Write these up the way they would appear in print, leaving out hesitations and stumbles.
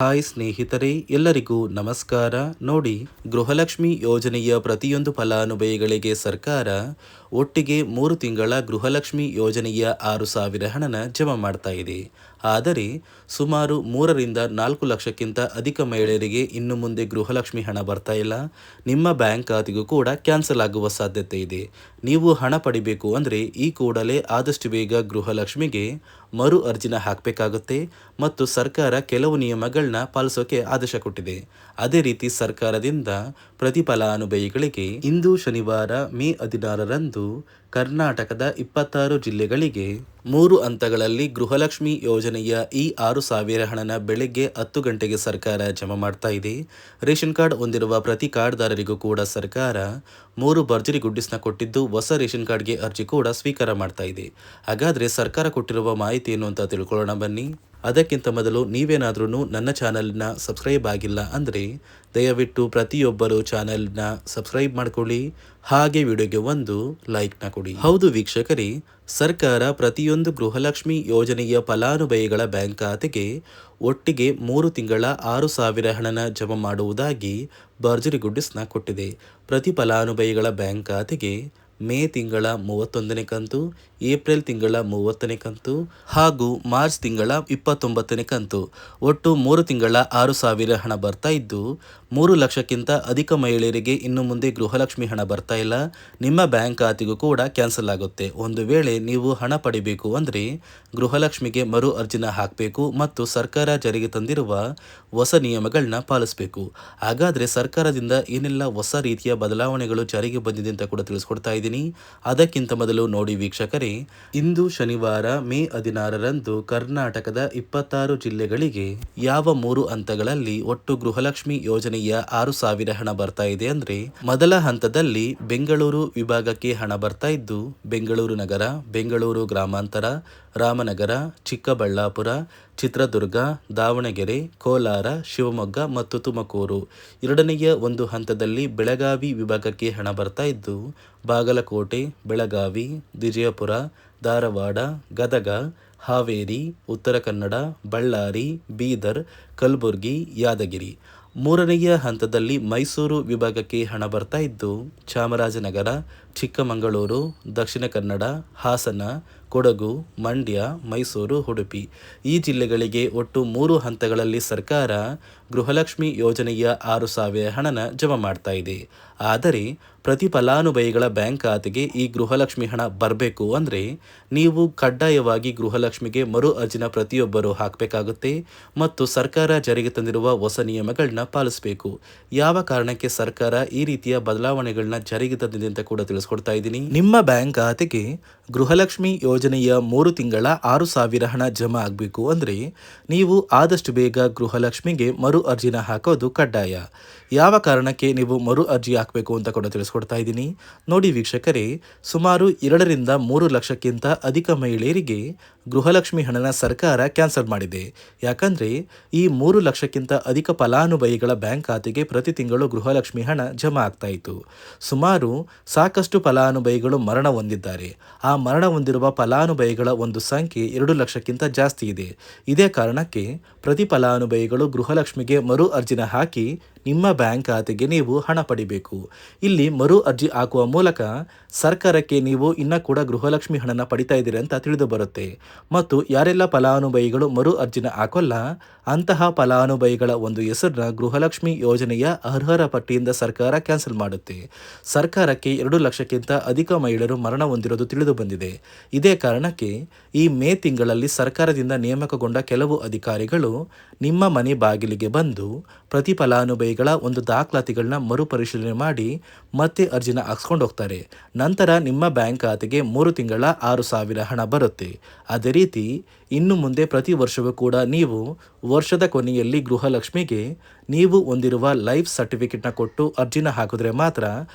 Hi ಸ್ನೇಹಿತರೆ, ಎಲ್ಲರಿಗೂ ನಮಸ್ಕಾರ. ನೋಡಿ, ಗೃಹಲಕ್ಷ್ಮಿ ಯೋಜನೆಯ ಪ್ರತಿಯೊಂದು ಫಲಾನುಭವಿಗಳಿಗೆ ಸರ್ಕಾರ ಒಟ್ಟಿಗೆ 3 ತಿಂಗಳ ಗೃಹಲಕ್ಷ್ಮಿ ಯೋಜನೆಯ 6,000 ಹಣನ ಜಮಾ ಮಾಡ್ತಾ ಇದೆ. ಆದರೆ ಸುಮಾರು 3 ರಿಂದ 4 ಲಕ್ಷಕ್ಕಿಂತ ಅಧಿಕ ಮಹಿಳೆಯರಿಗೆ ಇನ್ನು ಮುಂದೆ ಗೃಹಲಕ್ಷ್ಮಿ ಹಣ ಬರ್ತಾ ಇಲ್ಲ. ನಿಮ್ಮ ಬ್ಯಾಂಕ್ ಖಾತೆಗೂ ಕೂಡ ಕ್ಯಾನ್ಸಲ್ ಆಗುವ ಸಾಧ್ಯತೆ ಇದೆ. ನೀವು ಹಣ ಪಡಿಬೇಕು ಅಂದರೆ ಈ ಕೂಡಲೇ ಆದಷ್ಟು ಬೇಗ ಗೃಹಲಕ್ಷ್ಮಿಗೆ ಮರು ಅರ್ಜಿನ ಹಾಕಬೇಕಾಗುತ್ತೆ ಮತ್ತು ಸರ್ಕಾರ ಕೆಲವು ನಿಯಮಗಳನ್ನ ಪಾಲಿಸೋಕೆ ಆದೇಶ ಕೊಟ್ಟಿದೆ. ಅದೇ ರೀತಿ ಸರ್ಕಾರದಿಂದ ಪ್ರತಿ ಫಲಾನುಭವಿಗಳಿಗೆ ಇಂದು ಶನಿವಾರ ಮೇ 16ರಂದು ಕರ್ನಾಟಕದ 26 ಜಿಲ್ಲೆಗಳಿಗೆ 3 ಹಂತಗಳಲ್ಲಿ ಗೃಹಲಕ್ಷ್ಮಿ ಯೋಜನೆಯ ಈ 6,000 ಹಣನ ಬೆಳಗ್ಗೆ 10 ಗಂಟೆಗೆ ಸರ್ಕಾರ ಜಮಾ ಮಾಡ್ತಾ ಇದೆ. ರೇಷನ್ ಕಾರ್ಡ್ ಹೊಂದಿರುವ ಪ್ರತಿ ಕಾರ್ಡ್ದಾರರಿಗೂ ಕೂಡ ಸರ್ಕಾರ 3 ಭರ್ಜರಿ ಗುಡ್ಡಿಸ್ನ ಕೊಟ್ಟಿದ್ದು ಹೊಸ ರೇಷನ್ ಕಾರ್ಡ್ಗೆ ಅರ್ಜಿ ಕೂಡ ಸ್ವೀಕಾರ ಮಾಡ್ತಾ ಇದೆ. ಹಾಗಾದರೆ ಸರ್ಕಾರ ಕೊಟ್ಟಿರುವ ಮಾಹಿತಿ ಏನು ಅಂತ ತಿಳ್ಕೊಳ್ಳೋಣ ಬನ್ನಿ. ಅದಕ್ಕಿಂತ ಮೊದಲು ನೀವೇನಾದ್ರೂ ನನ್ನ ಚಾನಲ್ನ ಸಬ್ಸ್ಕ್ರೈಬ್ ಆಗಿಲ್ಲ ಅಂದರೆ ದಯವಿಟ್ಟು ಪ್ರತಿಯೊಬ್ಬರು ಚಾನಲ್ನ ಸಬ್ಸ್ಕ್ರೈಬ್ ಮಾಡ್ಕೊಳ್ಳಿ, ಹಾಗೆ ವಿಡಿಯೋಗೆ ಒಂದು ಲೈಕ್ನ ಕೊಡಿ. ಹೌದು ವೀಕ್ಷಕರೇ, ಸರ್ಕಾರ ಪ್ರತಿಯೊಂದು ಗೃಹಲಕ್ಷ್ಮಿ ಯೋಜನೆಯ ಫಲಾನುಭವಿಗಳ ಬ್ಯಾಂಕ್ ಖಾತೆಗೆ ಒಟ್ಟಿಗೆ 3 ತಿಂಗಳ 6,000 ಹಣನ ಜಮಾ ಮಾಡುವುದಾಗಿ ಭರ್ಜರಿ ಗುಡ್ಡಿಸ್ನ ಕೊಟ್ಟಿದೆ. ಪ್ರತಿ ಫಲಾನುಭವಿಗಳ ಬ್ಯಾಂಕ್ ಖಾತೆಗೆ ಮೇ ತಿಂಗಳ 31ನೇ ಕಂತು, ಏಪ್ರಿಲ್ ತಿಂಗಳ 30ನೇ ಕಂತು ಹಾಗೂ ಮಾರ್ಚ್ ತಿಂಗಳ 29ನೇ ಕಂತು ಒಟ್ಟು 3 ತಿಂಗಳ 6,000 ಹಣ ಬರ್ತಾ ಇದ್ದು 3 ಲಕ್ಷಕ್ಕಿಂತ ಅಧಿಕ ಮಹಿಳೆಯರಿಗೆ ಇನ್ನು ಮುಂದೆ ಗೃಹಲಕ್ಷ್ಮಿ ಹಣ ಬರ್ತಾ ಇಲ್ಲ. ನಿಮ್ಮ ಬ್ಯಾಂಕ್ ಖಾತೆಗೂ ಕೂಡ ಕ್ಯಾನ್ಸಲ್ ಆಗುತ್ತೆ. ಒಂದು ವೇಳೆ ನೀವು ಹಣ ಪಡಿಬೇಕು ಅಂದರೆ ಗೃಹಲಕ್ಷ್ಮಿಗೆ ಮರು ಅರ್ಜಿನ ಹಾಕಬೇಕು ಮತ್ತು ಸರ್ಕಾರ ಜಾರಿಗೆ ತಂದಿರುವ ಹೊಸ ನಿಯಮಗಳನ್ನ ಪಾಲಿಸಬೇಕು. ಹಾಗಾದರೆ ಸರ್ಕಾರದಿಂದ ಏನೆಲ್ಲ ಹೊಸ ರೀತಿಯ ಬದಲಾವಣೆಗಳು ಜಾರಿಗೆ ಬಂದಿದೆ ಅಂತ ಕೂಡ ತಿಳಿಸ್ಕೊಡ್ತಾ ಇದ್ದೀನಿ. ಅದಕ್ಕಿಂತ ಮೊದಲು ನೋಡಿ ವೀಕ್ಷಕರೇ, ಇಂದು ಶನಿವಾರ ಮೇ 16ರಂದು ಕರ್ನಾಟಕದ 26 ಜಿಲ್ಲೆಗಳಿಗೆ ಯಾವ 3 ಹಂತಗಳಲ್ಲಿ ಒಟ್ಟು ಗೃಹಲಕ್ಷ್ಮಿ ಯೋಜನೆಯ 6,000 ಹಣ ಬರ್ತಾ ಇದೆ ಅಂದ್ರೆ, ಮೊದಲ ಹಂತದಲ್ಲಿ ಬೆಂಗಳೂರು ವಿಭಾಗಕ್ಕೆ ಹಣ ಬರ್ತಾ ಇದ್ದು ಬೆಂಗಳೂರು ನಗರ, ಬೆಂಗಳೂರು ಗ್ರಾಮಾಂತರ, ರಾಮನಗರ, ಚಿಕ್ಕಬಳ್ಳಾಪುರ, ಚಿತ್ರದುರ್ಗ, ದಾವಣಗೆರೆ, ಕೋಲಾರ, ಶಿವಮೊಗ್ಗ ಮತ್ತು ತುಮಕೂರು. ಎರಡನೆಯ ಒಂದು ಹಂತದಲ್ಲಿ ಬೆಳಗಾವಿ ವಿಭಾಗಕ್ಕೆ ಹಣ ಬರ್ತಾ ಇದ್ದು ಬಾಗಲಕೋಟೆ, ಬೆಳಗಾವಿ, ವಿಜಯಪುರ, ಧಾರವಾಡ, ಗದಗ, ಹಾವೇರಿ, ಉತ್ತರ ಕನ್ನಡ, ಬಳ್ಳಾರಿ, ಬೀದರ್, ಕಲಬುರಗಿ, ಯಾದಗಿರಿ. ಮೂರನೆಯ ಹಂತದಲ್ಲಿ ಮೈಸೂರು ವಿಭಾಗಕ್ಕೆ ಹಣ ಬರ್ತಾ ಇದ್ದು ಚಾಮರಾಜನಗರ, ಚಿಕ್ಕಮಗಳೂರು, ದಕ್ಷಿಣ ಕನ್ನಡ, ಹಾಸನ, ಕೊಡಗು, ಮಂಡ್ಯ, ಮೈಸೂರು, ಉಡುಪಿ. ಈ ಜಿಲ್ಲೆಗಳಿಗೆ ಒಟ್ಟು 3 ಹಂತಗಳಲ್ಲಿ ಸರ್ಕಾರ ಗೃಹಲಕ್ಷ್ಮಿ ಯೋಜನೆಯ 6,000 ಹಣನ ಜಮಾ ಮಾಡ್ತಾ ಇದೆ. ಆದರೆ ಪ್ರತಿ ಫಲಾನುಭವಿಗಳ ಬ್ಯಾಂಕ್ ಖಾತೆಗೆ ಈ ಗೃಹಲಕ್ಷ್ಮಿ ಹಣ ಬರಬೇಕು ಅಂದರೆ ನೀವು ಕಡ್ಡಾಯವಾಗಿ ಗೃಹಲಕ್ಷ್ಮಿಗೆ ಮರು ಅರ್ಜಿನ ಪ್ರತಿಯೊಬ್ಬರು ಹಾಕಬೇಕಾಗುತ್ತೆ ಮತ್ತು ಸರ್ಕಾರ ಜಾರಿಗೆ ತಂದಿರುವ ಹೊಸ ನಿಯಮಗಳನ್ನ ಪಾಲಿಸಬೇಕು. ಯಾವ ಕಾರಣಕ್ಕೆ ಸರ್ಕಾರ ಈ ರೀತಿಯ ಬದಲಾವಣೆಗಳನ್ನ ಜಾರಿಗೆ ತಂದಿದೆ ಅಂತ ಕೂಡ ತಿಳಿಸ್ಕೊಡ್ತಾ ಇದ್ದೀನಿ. ನಿಮ್ಮ ಬ್ಯಾಂಕ್ ಖಾತೆಗೆ ಗೃಹಲಕ್ಷ್ಮಿ ಯೋಜನೆಯ 3 ತಿಂಗಳ 6,000 ಹಣ ಜಮಾ ಆಗಬೇಕು ಅಂದರೆ ನೀವು ಆದಷ್ಟು ಬೇಗ ಗೃಹಲಕ್ಷ್ಮಿಗೆ ಮರು ಅರ್ಜಿನ ಹಾಕೋದು ಕಡ್ಡಾಯ. ಯಾವ ಕಾರಣಕ್ಕೆ ನೀವು ಮರು ಅರ್ಜಿ ಹಾಕಬೇಕು ಅಂತ ಕೂಡ ತಿಳಿಸ್ಕೊಡ್ತಾ ಇದ್ದೀನಿ. ನೋಡಿ ವೀಕ್ಷಕರೇ, ಸುಮಾರು 2 ರಿಂದ 3 ಲಕ್ಷಕ್ಕಿಂತ ಅಧಿಕ ಮಹಿಳೆಯರಿಗೆ ಗೃಹಲಕ್ಷ್ಮಿ ಹಣನ ಸರ್ಕಾರ ಕ್ಯಾನ್ಸಲ್ ಮಾಡಿದೆ. ಯಾಕಂದರೆ ಈ 3 ಲಕ್ಷಕ್ಕಿಂತ ಅಧಿಕ ಫಲಾನುಭವಿಗಳ ಬ್ಯಾಂಕ್ ಖಾತೆಗೆ ಪ್ರತಿ ತಿಂಗಳು ಗೃಹಲಕ್ಷ್ಮಿ ಹಣ ಜಮಾ ಆಗ್ತಾ ಇತ್ತು. ಸುಮಾರು ಸಾಕಷ್ಟು ಫಲಾನುಭವಿಗಳು ಮರಣ ಹೊಂದಿದ್ದಾರೆ. ಆ ಮರಣ ಹೊಂದಿರುವ ಫಲಾನುಭವಿಗಳ ಒಂದು ಸಂಖ್ಯೆ 2 ಲಕ್ಷಕ್ಕಿಂತ ಜಾಸ್ತಿ ಇದೆ. ಇದೇ ಕಾರಣಕ್ಕೆ ಪ್ರತಿ ಫಲಾನುಭವಿಗಳು ಗೃಹಲಕ್ಷ್ಮಿಗೆ ಮರು ಅರ್ಜಿನ ಹಾಕಿ ನಿಮ್ಮ ಬ್ಯಾಂಕ್ ಖಾತೆಗೆ ನೀವು ಹಣ ಪಡಿಬೇಕು. ಇಲ್ಲಿ ಮರು ಅರ್ಜಿ ಹಾಕುವ ಮೂಲಕ ಸರ್ಕಾರಕ್ಕೆ ನೀವು ಇನ್ನೂ ಕೂಡ ಗೃಹಲಕ್ಷ್ಮಿ ಹಣನ ಪಡಿತಾ ಇದ್ದೀರಿ ಅಂತ ತಿಳಿದು ಬರುತ್ತೆ. ಮತ್ತು ಯಾರೆಲ್ಲ ಫಲಾನುಭವಿಗಳು ಮರು ಅರ್ಜಿನ ಹಾಕೋಲ್ಲ ಅಂತಹ ಫಲಾನುಭವಿಗಳ ಒಂದು ಹೆಸರನ್ನ ಗೃಹಲಕ್ಷ್ಮಿ ಯೋಜನೆಯ ಅರ್ಹರ ಪಟ್ಟಿಯಿಂದ ಸರ್ಕಾರ ಕ್ಯಾನ್ಸಲ್ ಮಾಡುತ್ತೆ. ಸರ್ಕಾರಕ್ಕೆ 2 ಲಕ್ಷಕ್ಕಿಂತ ಅಧಿಕ ಮಹಿಳೆಯರು ಮರಣ ಹೊಂದಿರೋದು ತಿಳಿದು ಬಂದಿದೆ. ಇದೇ ಕಾರಣಕ್ಕೆ ಈ ಮೇ ತಿಂಗಳಲ್ಲಿ ಸರ್ಕಾರದಿಂದ ನೇಮಕಗೊಂಡ ಕೆಲವು ಅಧಿಕಾರಿಗಳು ನಿಮ್ಮ ಮನೆ ಬಾಗಿಲಿಗೆ ಬಂದು ಪ್ರತಿ ಫಲಾನುಭವಿಗಳ ಒಂದು ದಾಖಲಾತಿಗಳನ್ನ ಮರುಪರಿಶೀಲನೆ ಮಾಡಿ ಮತ್ತೆ ಅರ್ಜಿನ ಹಾಕ್ಸ್ಕೊಂಡು ಹೋಗ್ತಾರೆ. ನಂತರ ನಿಮ್ಮ ಬ್ಯಾಂಕ್ ಖಾತೆಗೆ 3 ತಿಂಗಳ 6,000 ಹಣ ಬರುತ್ತೆ. ಅದೇ ರೀತಿ ಇನ್ನು ಮುಂದೆ ಪ್ರತಿ ವರ್ಷವೂ ಕೂಡ ನೀವು ವರ್ಷದ ಕೊನೆಯಲ್ಲಿ ಗೃಹಲಕ್ಷ್ಮಿಗೆ ನೀವು ಹೊಂದಿರುವ ಲೈಫ್ ಸರ್ಟಿಫಿಕೇಟ್ನ ಕೊಟ್ಟು ಅರ್ಜಿನ ಹಾಕಿದ್ರೆ ಮಾತ್ರ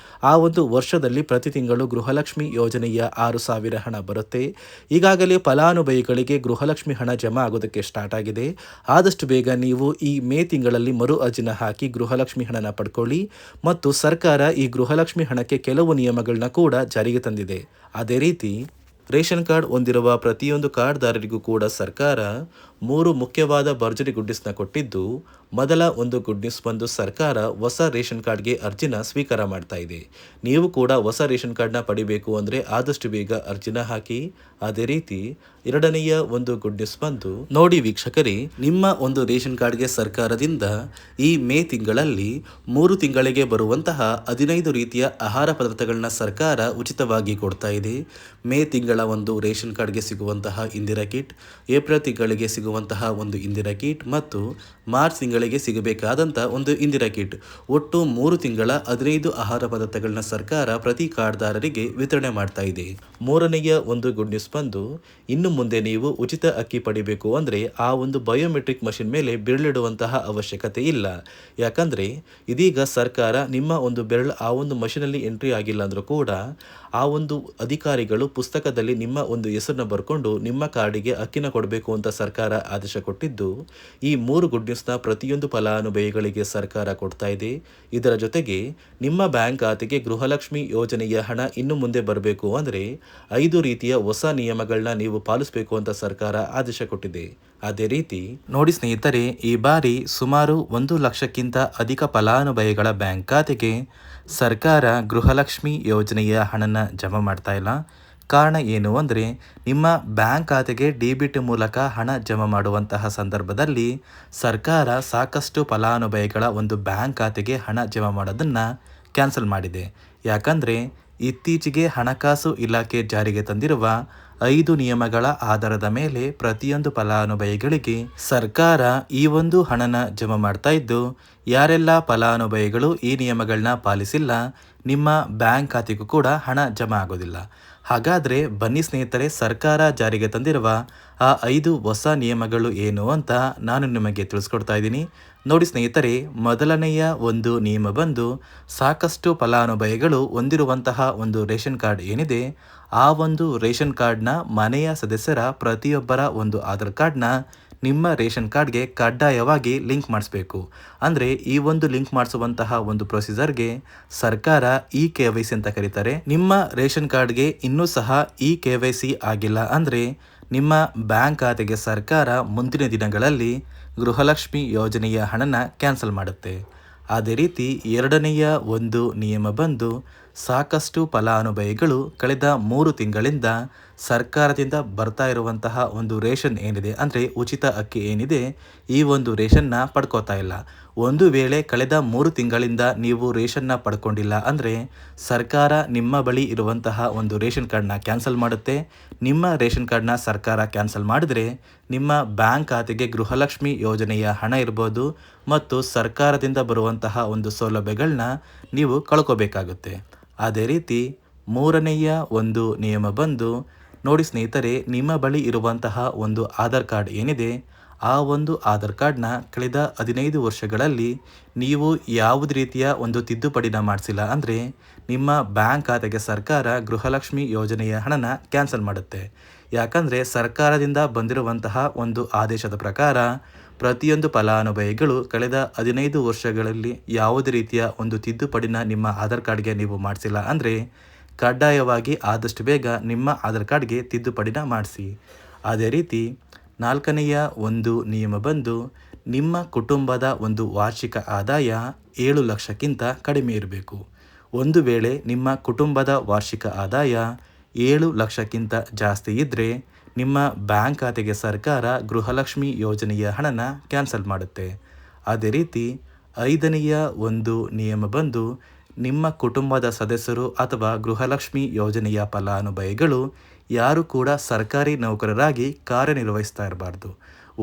ಆ ಒಂದು ವರ್ಷದಲ್ಲಿ ಪ್ರತಿ ತಿಂಗಳು ಗೃಹಲಕ್ಷ್ಮಿ ಯೋಜನೆಯ 6,000 ಹಣ ಬರುತ್ತೆ. ಈಗಾಗಲೇ ಫಲಾನುಭವಿಗಳಿಗೆ ಗೃಹಲಕ್ಷ್ಮಿ ಹಣ ಜಮಾ ಆಗೋದಕ್ಕೆ ಸ್ಟಾರ್ಟ್ ಆಗಿದೆ. ಆದಷ್ಟು ಬೇಗ ನೀವು ಈ ಮೇ ತಿಂಗಳಲ್ಲಿ ಮರು ಅರ್ಜಿನ ಹಾಕಿ ಗೃಹಲಕ್ಷ್ಮಿ ಹಣನ ಪಡ್ಕೊಳ್ಳಿ. ಮತ್ತು ಸರ್ಕಾರ ಈ ಗೃಹಲಕ್ಷ್ಮಿ ಹಣಕ್ಕೆ ಕೆಲವು ನಿಯಮಗಳನ್ನ ಕೂಡ ಜಾರಿಗೆ ತಂದಿದೆ. ಅದೇ ರೀತಿ ರೇಷನ್ ಕಾರ್ಡ್ ಹೊಂದಿರುವ ಪ್ರತಿಯೊಂದು ಕಾರ್ಡ್ದಾರರಿಗೂ ಕೂಡ ಸರ್ಕಾರ 3 ಮುಖ್ಯವಾದ ಭರ್ಜರಿ ಗುಡ್ ನ್ಯೂಸ್ನ ಕೊಟ್ಟಿದ್ದು, ಮೊದಲ ಒಂದು ಗುಡ್ ನ್ಯೂಸ್ ಬಂದು ಸರ್ಕಾರ ಹೊಸ ರೇಷನ್ ಕಾರ್ಡ್ಗೆ ಅರ್ಜಿನ ಸ್ವೀಕಾರ ಮಾಡ್ತಾ ಇದೆ. ನೀವು ಕೂಡ ಹೊಸ ರೇಷನ್ ಕಾರ್ಡ್ನ ಪಡಿಬೇಕು ಅಂದರೆ ಆದಷ್ಟು ಬೇಗ ಅರ್ಜಿನ ಹಾಕಿ. ಅದೇ ರೀತಿ ಎರಡನೆಯ ಒಂದು ಗುಡ್ ನ್ಯೂಸ್ ಬಂದು ನೋಡಿ ವೀಕ್ಷಕರೇ, ನಿಮ್ಮ ಒಂದು ರೇಷನ್ ಕಾರ್ಡ್ಗೆ ಸರ್ಕಾರದಿಂದ ಈ ಮೇ ತಿಂಗಳಲ್ಲಿ 3 ತಿಂಗಳಿಗೆ ಬರುವಂತಹ 15 ರೀತಿಯ ಆಹಾರ ಪದಾರ್ಥಗಳನ್ನ ಸರ್ಕಾರ ಉಚಿತವಾಗಿ ಕೊಡ್ತಾ ಇದೆ. ಮೇ ತಿಂಗಳ ಒಂದು ರೇಷನ್ ಕಾರ್ಡ್ಗೆ ಸಿಗುವಂತಹ ಇಂದಿರಾ ಕಿಟ್, ಏಪ್ರಿಲ್ ತಿಂಗಳಿಗೆ ಸಿಗುವಂತಹ ಒಂದು ಇಂದಿರಾ ಕಿಟ್ ಮತ್ತು ಮಾರ್ಚ್ ತಿಂಗಳಿಗೆ ಸಿಗಬೇಕಾದಂಥ ಒಂದು ಇಂದಿರಾ ಕಿಟ್, ಒಟ್ಟು 3 ತಿಂಗಳ 15 ಆಹಾರ ಪದಾರ್ಥಗಳನ್ನ ಸರ್ಕಾರ ಪ್ರತಿ ಕಾರ್ಡ್ದಾರರಿಗೆ ವಿತರಣೆ ಮಾಡ್ತಾ ಇದೆ. ಮೂರನೆಯ ಒಂದು ಗುಡ್ ನ್ಯೂಸ್ ಬಂದು, ಇನ್ನು ಮುಂದೆ ನೀವು ಉಚಿತ ಅಕ್ಕಿ ಪಡಿಬೇಕು ಅಂದರೆ ಆ ಒಂದು ಬಯೋಮೆಟ್ರಿಕ್ ಮಷಿನ್ ಮೇಲೆ ಬೆರಳಿಡುವಂತಹ ಅವಶ್ಯಕತೆ ಇಲ್ಲ. ಯಾಕಂದರೆ ಇದೀಗ ಸರ್ಕಾರ ನಿಮ್ಮ ಒಂದು ಬೆರಳು ಆ ಒಂದು ಮಷಿನಲ್ಲಿ ಎಂಟ್ರಿ ಆಗಿಲ್ಲ ಅಂದರೂ ಕೂಡ ಆ ಒಂದು ಅಧಿಕಾರಿಗಳು ಪುಸ್ತಕದಲ್ಲಿ ನಿಮ್ಮ ಒಂದು ಹೆಸರನ್ನ ಬರ್ಕೊಂಡು ನಿಮ್ಮ ಕಾರ್ಡಿಗೆ ಅಕ್ಕಿನ ಕೊಡಬೇಕು ಅಂತ ಸರ್ಕಾರ ಆದೇಶ ಕೊಟ್ಟಿದ್ದು, ಈ 3 ಗುಡ್ ನ್ಯೂಸ್ನ ಪ್ರತಿಯೊಂದು ಫಲಾನುಭವಿಗಳಿಗೆ ಸರ್ಕಾರ ಕೊಡ್ತಾ ಇದೆ. ಇದರ ಜೊತೆಗೆ ನಿಮ್ಮ ಬ್ಯಾಂಕ್ ಖಾತೆಗೆ ಗೃಹಲಕ್ಷ್ಮಿ ಯೋಜನೆಯ ಹಣ ಇನ್ನು ಮುಂದೆ ಬರಬೇಕು ಅಂದರೆ 5 ರೀತಿಯ ಹೊಸ ನಿಯಮಗಳನ್ನ ನೀವು ಪಾಲಿಸಬೇಕು ಅಂತ ಸರ್ಕಾರ ಆದೇಶ ಕೊಟ್ಟಿದೆ. ಅದೇ ರೀತಿ ನೋಡಿ ಸ್ನೇಹಿತರೆ, ಈ ಬಾರಿ ಸುಮಾರು 1 ಲಕ್ಷಕ್ಕಿಂತ ಅಧಿಕ ಫಲಾನುಭವಿಗಳ ಬ್ಯಾಂಕ್ ಖಾತೆಗೆ ಸರ್ಕಾರ ಗೃಹಲಕ್ಷ್ಮಿ ಯೋಜನೆಯ ಹಣನ ಜಮಾ ಮಾಡ್ತಾ ಇಲ್ಲ. ಕಾರಣ ಏನು ಅಂದರೆ, ನಿಮ್ಮ ಬ್ಯಾಂಕ್ ಖಾತೆಗೆ ಡೆಬಿಟ್ ಮೂಲಕ ಹಣ ಜಮಾ ಮಾಡುವಂತಹ ಸಂದರ್ಭದಲ್ಲಿ ಸರ್ಕಾರ ಸಾಕಷ್ಟು ಫಲಾನುಭವಿಗಳ ಒಂದು ಬ್ಯಾಂಕ್ ಖಾತೆಗೆ ಹಣ ಜಮಾ ಮಾಡೋದನ್ನು ಕ್ಯಾನ್ಸಲ್ ಮಾಡಿದೆ. ಯಾಕಂದರೆ ಇತ್ತೀಚೆಗೆ ಹಣಕಾಸು ಇಲಾಖೆ ಜಾರಿಗೆ ತಂದಿರುವ 5 ನಿಯಮಗಳ ಆಧಾರದ ಮೇಲೆ ಪ್ರತಿಯೊಂದು ಫಲಾನುಭವಿಗಳಿಗೆ ಸರ್ಕಾರ ಈ ಒಂದು ಹಣನ ಜಮಾ ಮಾಡ್ತಾ ಇದ್ದು, ಯಾರೆಲ್ಲ ಫಲಾನುಭವಿಗಳು ಈ ನಿಯಮಗಳನ್ನ ಪಾಲಿಸಿಲ್ಲ ನಿಮ್ಮ ಬ್ಯಾಂಕ್ ಖಾತೆಗೂ ಕೂಡ ಹಣ ಜಮಾ ಆಗೋದಿಲ್ಲ. ಹಾಗಾದರೆ ಬನ್ನಿ ಸ್ನೇಹಿತರೆ, ಸರ್ಕಾರ ಜಾರಿಗೆ ತಂದಿರುವ ಆ 5 ಹೊಸ ನಿಯಮಗಳು ಏನು ಅಂತ ನಾನು ನಿಮಗೆ ತಿಳಿಸ್ಕೊಡ್ತಾ ಇದ್ದೀನಿ. ನೋಡಿ ಸ್ನೇಹಿತರೆ, ಮೊದಲನೆಯ ಒಂದು ನಿಯಮ ಬಂದು, ಸಾಕಷ್ಟು ಫಲಾನುಭವಿಗಳು ಹೊಂದಿರುವಂತಹ ಒಂದು ರೇಷನ್ ಕಾರ್ಡ್ ಏನಿದೆ, ಆ ಒಂದು ರೇಷನ್ ಕಾರ್ಡ್ನ ಮನೆಯ ಸದಸ್ಯರ ಪ್ರತಿಯೊಬ್ಬರ ಒಂದು ಆಧಾರ್ ಕಾರ್ಡ್ನ ನಿಮ್ಮ ರೇಷನ್ ಕಾರ್ಡ್ಗೆ ಕಡ್ಡಾಯವಾಗಿ ಲಿಂಕ್ ಮಾಡಿಸ್ಬೇಕು. ಅಂದರೆ ಈ ಒಂದು ಲಿಂಕ್ ಮಾಡಿಸುವಂತಹ ಒಂದು ಪ್ರೊಸೀಜರ್ಗೆ ಸರ್ಕಾರ KYC ಅಂತ ಕರೀತಾರೆ. ನಿಮ್ಮ ರೇಷನ್ ಕಾರ್ಡ್ಗೆ ಇನ್ನೂ ಸಹ KYC ಆಗಿಲ್ಲ ಅಂದರೆ ನಿಮ್ಮ ಬ್ಯಾಂಕ್ ಖಾತೆಗೆ ಸರ್ಕಾರ ಮುಂದಿನ ದಿನಗಳಲ್ಲಿ ಗೃಹಲಕ್ಷ್ಮಿ ಯೋಜನೆಯ ಹಣನ ಕ್ಯಾನ್ಸಲ್ ಮಾಡುತ್ತೆ. ಅದೇ ರೀತಿ ಎರಡನೆಯ ಒಂದು ನಿಯಮ ಬಂದು, ಸಾಕಷ್ಟು ಫಲಾನುಭವಿಗಳು ಕಳೆದ 3 ತಿಂಗಳಿಂದ ಸರ್ಕಾರದಿಂದ ಬರ್ತಾ ಇರುವಂತಹ ಒಂದು ರೇಷನ್ ಏನಿದೆ, ಅಂದರೆ ಉಚಿತ ಅಕ್ಕಿ ಏನಿದೆ, ಈ ಒಂದು ರೇಷನ್ನ ಪಡ್ಕೋತಾ ಇಲ್ಲ. ಒಂದು ವೇಳೆ ಕಳೆದ 3 ತಿಂಗಳಿಂದ ನೀವು ರೇಷನ್ನ ಪಡ್ಕೊಂಡಿಲ್ಲ ಅಂದರೆ ಸರ್ಕಾರ ನಿಮ್ಮ ಬಳಿ ಇರುವಂತಹ ಒಂದು ರೇಷನ್ ಕಾರ್ಡ್ನ ಕ್ಯಾನ್ಸಲ್ ಮಾಡುತ್ತೆ. ನಿಮ್ಮ ರೇಷನ್ ಕಾರ್ಡ್ನ ಸರ್ಕಾರ ಕ್ಯಾನ್ಸಲ್ ಮಾಡಿದರೆ ನಿಮ್ಮ ಬ್ಯಾಂಕ್ ಖಾತೆಗೆ ಗೃಹಲಕ್ಷ್ಮಿ ಯೋಜನೆಯ ಹಣ ಇರ್ಬೋದು ಮತ್ತು ಸರ್ಕಾರದಿಂದ ಬರುವಂತಹ ಒಂದು ಸೌಲಭ್ಯಗಳನ್ನ ನೀವು ಕಳ್ಕೋಬೇಕಾಗುತ್ತೆ. ಅದೇ ರೀತಿ ಮೂರನೆಯ ಒಂದು ನಿಯಮ ಬಂದು, ನೋಡಿ ಸ್ನೇಹಿತರೆ, ನಿಮ್ಮ ಬಳಿ ಇರುವಂತಹ ಒಂದು ಆಧಾರ್ ಕಾರ್ಡ್ ಏನಿದೆ, ಆ ಒಂದು ಆಧಾರ್ ಕಾರ್ಡ್ನ ಕಳೆದ 15 ವರ್ಷಗಳಲ್ಲಿ ನೀವು ಯಾವುದೇ ರೀತಿಯ ಒಂದು ತಿದ್ದುಪಡಿನ ಮಾಡಿಸಿಲ್ಲ ಅಂದರೆ ನಿಮ್ಮ ಬ್ಯಾಂಕ್ ಖಾತೆಗೆ ಸರ್ಕಾರ ಗೃಹಲಕ್ಷ್ಮಿ ಯೋಜನೆಯ ಹಣನ ಕ್ಯಾನ್ಸಲ್ ಮಾಡುತ್ತೆ. ಯಾಕಂದರೆ ಸರ್ಕಾರದಿಂದ ಬಂದಿರುವಂತಹ ಒಂದು ಆದೇಶದ ಪ್ರಕಾರ ಪ್ರತಿಯೊಂದು ಫಲಾನುಭವಿಗಳು ಕಳೆದ 15 ವರ್ಷಗಳಲ್ಲಿ ಯಾವುದೇ ರೀತಿಯ ಒಂದು ತಿದ್ದುಪಡಿನ ನಿಮ್ಮ ಆಧಾರ್ ಕಾರ್ಡ್ಗೆ ನೀವು ಮಾಡಿಸಿಲ್ಲ ಅಂದರೆ ಕಡ್ಡಾಯವಾಗಿ ಆದಷ್ಟು ಬೇಗ ನಿಮ್ಮ ಆಧಾರ್ ಕಾರ್ಡ್ಗೆ ತಿದ್ದುಪಡಿನ ಮಾಡಿಸಿ. ಅದೇ ರೀತಿ ನಾಲ್ಕನೆಯ ಒಂದು ನಿಯಮ ಬಂದು, ನಿಮ್ಮ ಕುಟುಂಬದ ಒಂದು ವಾರ್ಷಿಕ ಆದಾಯ 7 ಲಕ್ಷಕ್ಕಿಂತ ಕಡಿಮೆ ಇರಬೇಕು. ಒಂದು ವೇಳೆ ನಿಮ್ಮ ಕುಟುಂಬದ ವಾರ್ಷಿಕ ಆದಾಯ 7 ಲಕ್ಷಕ್ಕಿಂತ ಜಾಸ್ತಿ ಇದ್ದರೆ ನಿಮ್ಮ ಬ್ಯಾಂಕ್ ಖಾತೆಗೆ ಸರ್ಕಾರ ಗೃಹಲಕ್ಷ್ಮಿ ಯೋಜನೆಯ ಹಣನ ಕ್ಯಾನ್ಸಲ್ ಮಾಡುತ್ತೆ. ಅದೇ ರೀತಿ 5ನೆಯ ಒಂದು ನಿಯಮ ಬಂದು, ನಿಮ್ಮ ಕುಟುಂಬದ ಸದಸ್ಯರು ಅಥವಾ ಗೃಹಲಕ್ಷ್ಮಿ ಯೋಜನೆಯ ಫಲಾನುಭವಿಗಳು ಯಾರು ಕೂಡ ಸರ್ಕಾರಿ ನೌಕರರಾಗಿ ಕಾರ್ಯನಿರ್ವಹಿಸ್ತಾ ಇರಬಾರ್ದು.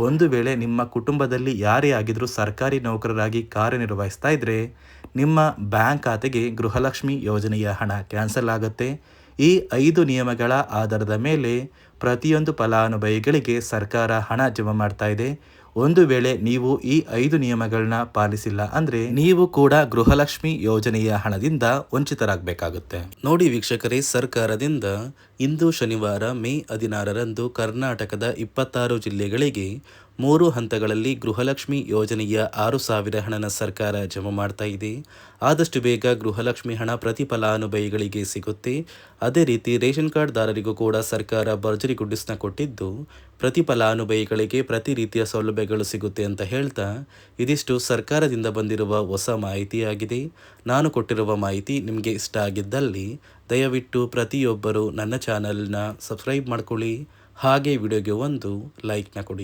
ಒಂದು ವೇಳೆ ನಿಮ್ಮ ಕುಟುಂಬದಲ್ಲಿ ಯಾರೇ ಆಗಿದ್ರೂ ಸರ್ಕಾರಿ ನೌಕರರಾಗಿ ಕಾರ್ಯನಿರ್ವಹಿಸ್ತಾ ಇದ್ದರೆ ನಿಮ್ಮ ಬ್ಯಾಂಕ್ ಖಾತೆಗೆ ಗೃಹಲಕ್ಷ್ಮಿ ಯೋಜನೆಯ ಹಣ ಕ್ಯಾನ್ಸಲ್ ಆಗುತ್ತೆ. ಈ 5 ನಿಯಮಗಳ ಆಧಾರದ ಮೇಲೆ ಪ್ರತಿಯೊಂದು ಫಲಾನುಭವಿಗಳಿಗೆ ಸರ್ಕಾರ ಹಣ ಜಮಾ ಮಾಡ್ತಾ ಇದೆ. ಒಂದು ವೇಳೆ ನೀವು ಈ 5 ನಿಯಮಗಳನ್ನ ಪಾಲಿಸಿಲ್ಲ ಅಂದರೆ ನೀವು ಕೂಡ ಗೃಹಲಕ್ಷ್ಮಿ ಯೋಜನೆಯ ಹಣದಿಂದ ವಂಚಿತರಾಗಬೇಕಾಗುತ್ತೆ. ನೋಡಿ ವೀಕ್ಷಕರೇ, ಸರ್ಕಾರದಿಂದ ಇಂದು ಶನಿವಾರ ಮೇ 16ರಂದು ಕರ್ನಾಟಕದ 26 ಜಿಲ್ಲೆಗಳಿಗೆ 3 ಹಂತಗಳಲ್ಲಿ ಗೃಹಲಕ್ಷ್ಮಿ ಯೋಜನೆಯ 6,000 ಹಣನ ಸರ್ಕಾರ ಜಮಾ ಮಾಡ್ತಾ ಇದೆ. ಆದಷ್ಟು ಬೇಗ ಗೃಹಲಕ್ಷ್ಮಿ ಹಣ ಪ್ರತಿ ಫಲಾನುಭವಿಗಳಿಗೆ ಸಿಗುತ್ತೆ. ಅದೇ ರೀತಿ ರೇಷನ್ ಕಾರ್ಡ್ದಾರರಿಗೂ ಕೂಡ ಸರ್ಕಾರ ಭರ್ಜರಿ ಗುಡ್ಡಿಸ್ನ ಕೊಟ್ಟಿದ್ದು, ಪ್ರತಿ ಫಲಾನುಭವಿಗಳಿಗೆ ಪ್ರತಿ ರೀತಿಯ ಸೌಲಭ್ಯಗಳು ಸಿಗುತ್ತೆ ಅಂತ ಹೇಳ್ತಾ, ಇದಿಷ್ಟು ಸರ್ಕಾರದಿಂದ ಬಂದಿರುವ ಹೊಸ ಮಾಹಿತಿಯಾಗಿದೆ. ನಾನು ಕೊಟ್ಟಿರುವ ಮಾಹಿತಿ ನಿಮಗೆ ಇಷ್ಟ ಆಗಿದ್ದಲ್ಲಿ ದಯವಿಟ್ಟು ಪ್ರತಿಯೊಬ್ಬರು ನನ್ನ ಚಾನಲ್ನ ಸಬ್ಸ್ಕ್ರೈಬ್ ಮಾಡ್ಕೊಳ್ಳಿ. ಹಾಗೆ ವಿಡಿಯೋಗೆ ಒಂದು ಲೈಕ್ನ ಕೊಡಿ.